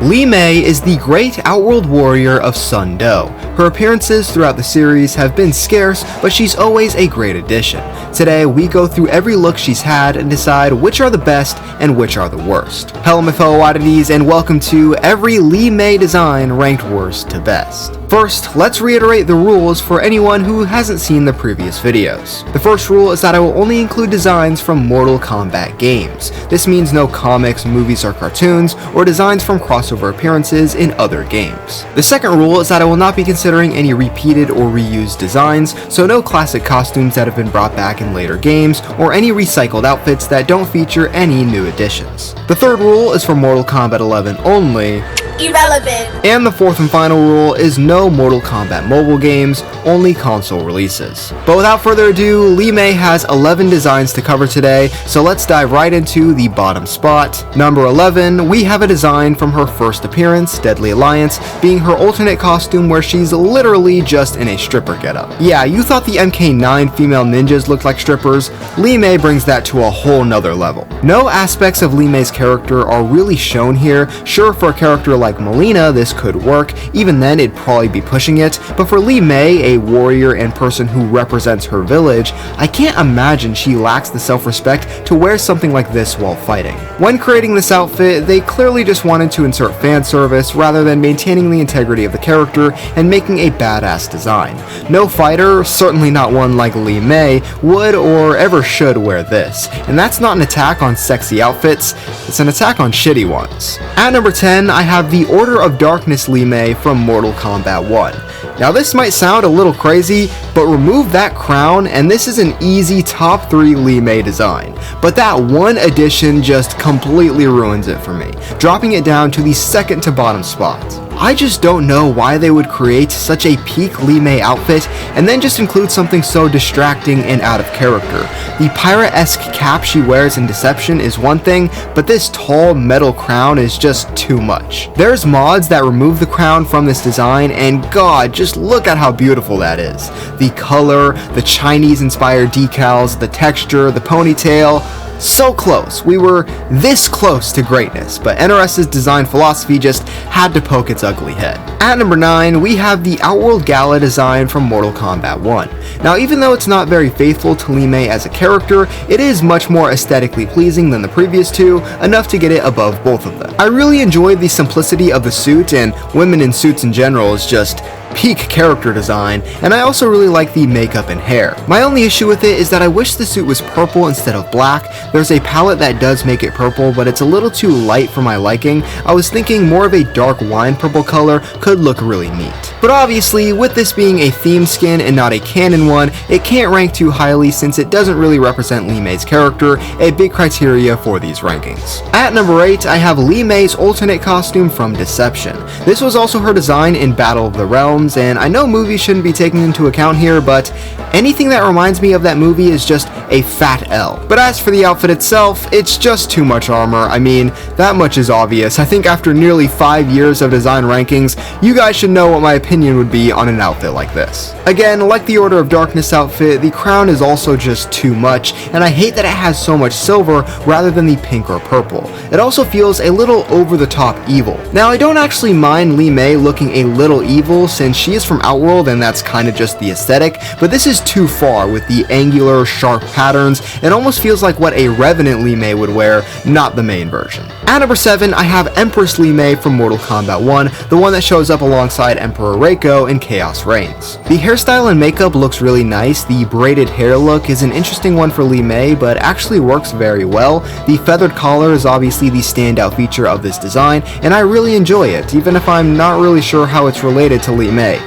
Li Mei is the great outworld warrior of Sun Do. Her appearances throughout the series have been scarce, but she's always a great addition. Today, we go through every look she's had and decide which are the best and which are the worst. Hello my fellow oddities, and welcome to every Li Mei design ranked worst to best. First, let's reiterate the rules for anyone who hasn't seen the previous videos. The first rule is that I will only include designs from Mortal Kombat games. This means no comics, movies, or cartoons, or designs from crossover appearances in other games. The second rule is that I will not be considering any repeated or reused designs, so no classic costumes that have been brought back in later games, or any recycled outfits that don't feature any new additions. The third rule is for Mortal Kombat 11 only. Irrelevant. And the fourth and final rule is no Mortal Kombat mobile games, only console releases. But without further ado, Li Mei has 11 designs to cover today, so let's dive right into the bottom spot. Number 11, we have a design from her first appearance, Deadly Alliance, being her alternate costume where she's literally just in a stripper getup. Yeah, you thought the MK9 female ninjas looked like strippers? Li Mei brings that to a whole nother level. No aspects of Li Mei's character are really shown here. Sure, for a character like Melina, this could work, even then it'd probably be pushing it, but for Li Mei, a warrior and person who represents her village, I can't imagine she lacks the self-respect to wear something like this while fighting. When creating this outfit, they clearly just wanted to insert fan service rather than maintaining the integrity of the character and making a badass design. No fighter, certainly not one like Li Mei, would or ever should wear this, and that's not an attack on sexy outfits, it's an attack on shitty ones. At number 10, I have the Order of Darkness Li Mei from Mortal Kombat 1. Now this might sound a little crazy, but remove that crown and this is an easy top 3 Li Mei design. But that one addition just completely ruins it for me, dropping it down to the second to bottom spot. I just don't know why they would create such a peak Li Mei outfit and then just include something so distracting and out of character. The pirate-esque cap she wears in Deception is one thing, but this tall metal crown is just too much. There's mods that remove the crown from this design, and god, just look at how beautiful that is. The color, the Chinese-inspired decals, the texture, the ponytail. So close. We were this close to greatness, but NRS's design philosophy just had to poke its ugly head. At number 9, we have the Outworld Gala design from Mortal Kombat 1. Now, even though it's not very faithful to Li Mei as a character, it is much more aesthetically pleasing than the previous two, enough to get it above both of them. I really enjoyed the simplicity of the suit, and women in suits in general is just peak character design, and I also really like the makeup and hair. My only issue with it is that I wish the suit was purple instead of black. There's a palette that does make it purple, but it's a little too light for my liking. I was thinking more of a dark wine purple color could look really neat. But obviously, with this being a theme skin and not a canon one, it can't rank too highly since it doesn't really represent Li Mei's character, a big criteria for these rankings. At number 8, I have Li Mei's alternate costume from Deception. This was also her design in Battle of the Realms, and I know movies shouldn't be taken into account here, but anything that reminds me of that movie is just a fat L. But as for the outfit itself, it's just too much armor. I mean, that much is obvious. I think after nearly 5 years of design rankings, you guys should know what my opinion would be on an outfit like this. Again, like the Order of Darkness outfit, the crown is also just too much, and I hate that it has so much silver rather than the pink or purple. It also feels a little over the top evil. Now, I don't actually mind Li Mei looking a little evil since she is from Outworld and that's kind of just the aesthetic, but this is too far with the angular, sharp patterns. It almost feels like what a Revenant Li Mei would wear, not the main version. At number 7, I have Empress Li Mei from Mortal Kombat 1, the one that shows up alongside Emperor Reiko in Chaos Reigns. The hairstyle and makeup looks really nice. The braided hair look is an interesting one for Li Mei, but actually works very well. The feathered collar is obviously the standout feature of this design, and I really enjoy it, even if I'm not really sure how it's related to Li Mei.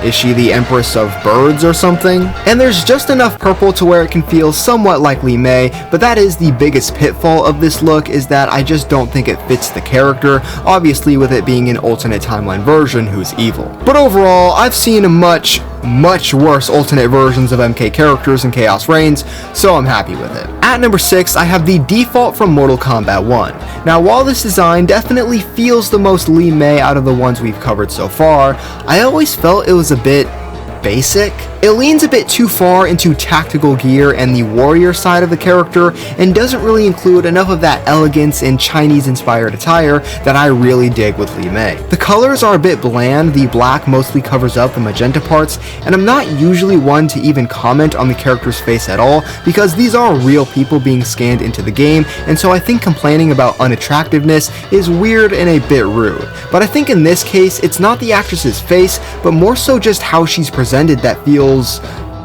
Is she the Empress of Birds or something? And there's just enough purple to where it can feel somewhat like Li Mei, but that is the biggest pitfall of this look, is that I just don't think it fits the character, obviously with it being an alternate timeline version who's evil. But overall, I've seen much worse alternate versions of MK characters in Chaos Reigns, so I'm happy with it. At number 6, I have the default from Mortal Kombat 1. Now, while this design definitely feels the most Li Mei out of the ones we've covered so far, I always felt it was a bit basic. It leans a bit too far into tactical gear and the warrior side of the character, and doesn't really include enough of that elegance and Chinese-inspired attire that I really dig with Li Mei. The colors are a bit bland, the black mostly covers up the magenta parts, and I'm not usually one to even comment on the character's face at all, because these are real people being scanned into the game, and so I think complaining about unattractiveness is weird and a bit rude. But I think in this case, it's not the actress's face, but more so just how she's presented that feels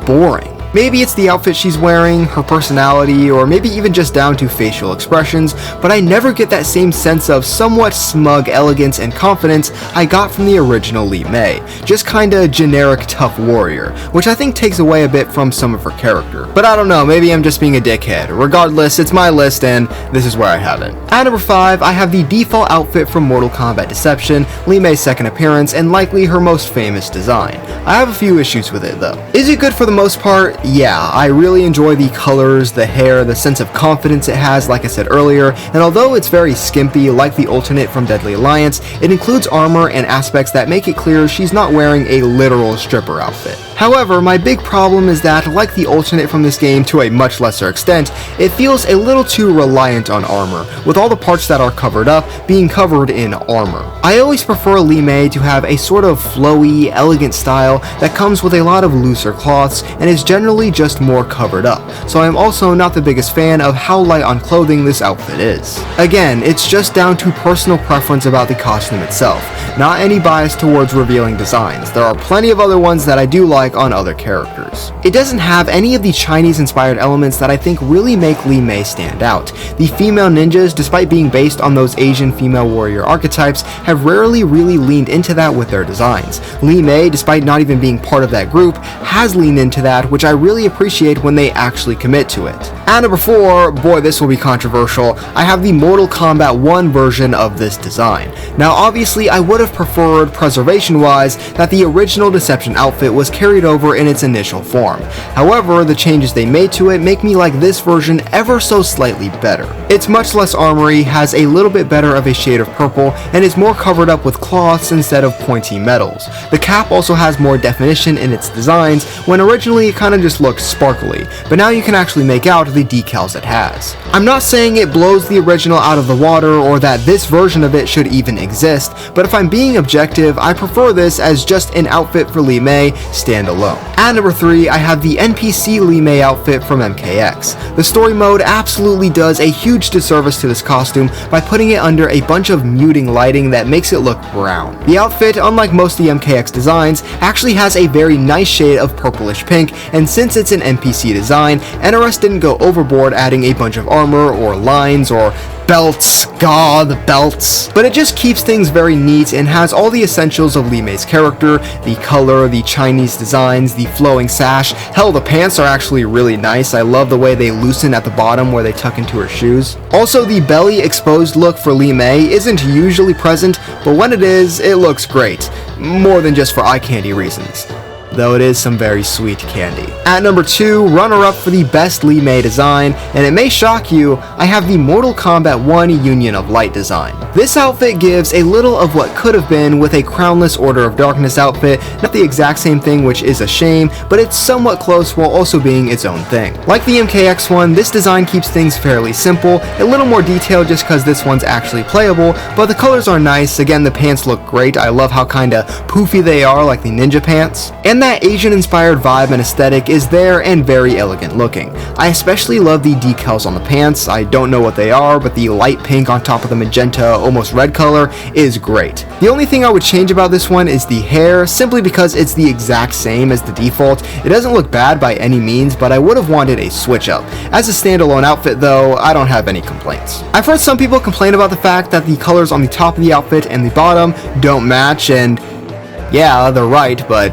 boring. Maybe it's the outfit she's wearing, her personality, or maybe even just down to facial expressions, but I never get that same sense of somewhat smug elegance and confidence I got from the original Li Mei, just kinda generic tough warrior, which I think takes away a bit from some of her character. But I don't know, maybe I'm just being a dickhead. Regardless, it's my list and this is where I have it. At number 5, I have the default outfit from Mortal Kombat Deception, Li Mei's second appearance, and likely her most famous design. I have a few issues with it though. Is it good for the most part? Yeah, I really enjoy the colors, the hair, the sense of confidence it has, like I said earlier, and although it's very skimpy like the alternate from Deadly Alliance, it includes armor and aspects that make it clear she's not wearing a literal stripper outfit. However, my big problem is that, like the alternate from this game to a much lesser extent, it feels a little too reliant on armor, with all the parts that are covered up being covered in armor. I always prefer Li Mei to have a sort of flowy, elegant style that comes with a lot of looser cloths and is generally just more covered up, so I am also not the biggest fan of how light on clothing this outfit is. Again, it's just down to personal preference about the costume itself, not any bias towards revealing designs. There are plenty of other ones that I do like on other characters. It doesn't have any of the Chinese-inspired elements that I think really make Li Mei stand out. The female ninjas, despite being based on those Asian female warrior archetypes, have rarely really leaned into that with their designs. Li Mei, despite not even being part of that group, has leaned into that, which I really appreciate when they actually commit to it. At number 4, boy this will be controversial, I have the Mortal Kombat 1 version of this design. Now obviously I would have preferred, preservation-wise, that the original Deception outfit was carried over in its initial form. However, the changes they made to it make me like this version ever so slightly better. It's much less armory, has a little bit better of a shade of purple, and is more covered up with cloths instead of pointy metals. The cap also has more definition in its designs, when originally it kinda just looked sparkly, but now you can actually make out the decals it has. I'm not saying it blows the original out of the water or that this version of it should even exist, but if I'm being objective, I prefer this as just an outfit for Li Mei standalone. At number 3, I have the NPC Li Mei outfit from MKX. The story mode absolutely does a huge disservice to this costume by putting it under a bunch of muting lighting that makes it look brown. The outfit, unlike most of the MKX designs, actually has a very nice shade of purplish pink, and since it's an NPC design, NRS didn't go overboard adding a bunch of armor or lines or belts, the belts, but it just keeps things very neat and has all the essentials of Li Mei's character, the color, the Chinese designs, the flowing sash. Hell, the pants are actually really nice. I love the way they loosen at the bottom where they tuck into her shoes. Also, the belly exposed look for Li Mei isn't usually present, but when it is, it looks great, more than just for eye candy reasons, though it is some very sweet candy. At number 2, runner-up for the best Li Mei design, and it may shock you, I have the Mortal Kombat 1 Union of Light design. This outfit gives a little of what could have been with a crownless Order of Darkness outfit, not the exact same thing, which is a shame, but it's somewhat close while also being its own thing. Like the MKX one, this design keeps things fairly simple, a little more detailed just cause this one's actually playable, but the colors are nice. Again, the pants look great. I love how kinda poofy they are, like the ninja pants. And that Asian-inspired vibe and aesthetic is there and very elegant looking. I especially love the decals on the pants. I don't know what they are, but the light pink on top of the magenta, almost red color is great. The only thing I would change about this one is the hair, simply because it's the exact same as the default. It doesn't look bad by any means, but I would have wanted a switch up. As a standalone outfit though, I don't have any complaints. I've heard some people complain about the fact that the colors on the top of the outfit and the bottom don't match, and yeah, they're right, but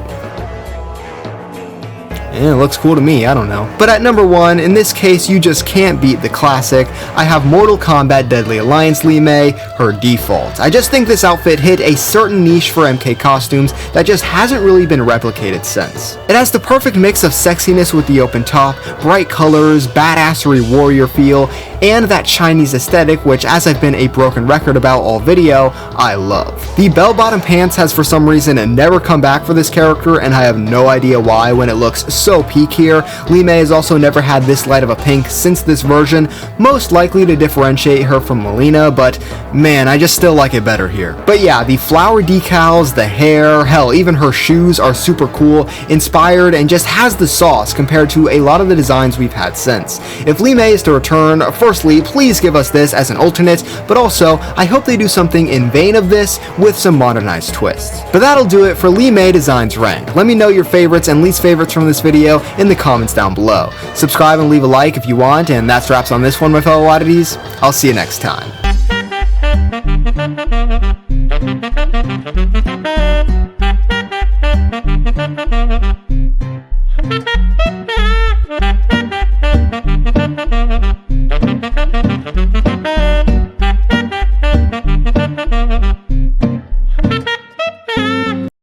It looks cool to me, I don't know. But at number 1, in this case you just can't beat the classic, I have Mortal Kombat Deadly Alliance Li Mei, her default. I just think this outfit hit a certain niche for MK costumes that just hasn't really been replicated since. It has the perfect mix of sexiness with the open top, bright colors, badassery warrior feel, and that Chinese aesthetic, which, as I've been a broken record about all video, I love. The bell-bottom pants has for some reason never come back for this character, and I have no idea why when it looks so peak here. Li Mei has also never had this light of a pink since this version, most likely to differentiate her from Melina, but man, I just still like it better here. But yeah, the flower decals, the hair, hell, even her shoes are super cool, inspired, and just has the sauce compared to a lot of the designs we've had since. If Li Mei is to return, firstly, please give us this as an alternate, but also, I hope they do something in vein of this with some modernized twists. But that'll do it for Li Mei Designs Ranked. Let me know your favorites and least favorites from this video in the comments down below. Subscribe and leave a like if you want, and that's wraps on this one, my fellow oddities. I'll see you next time.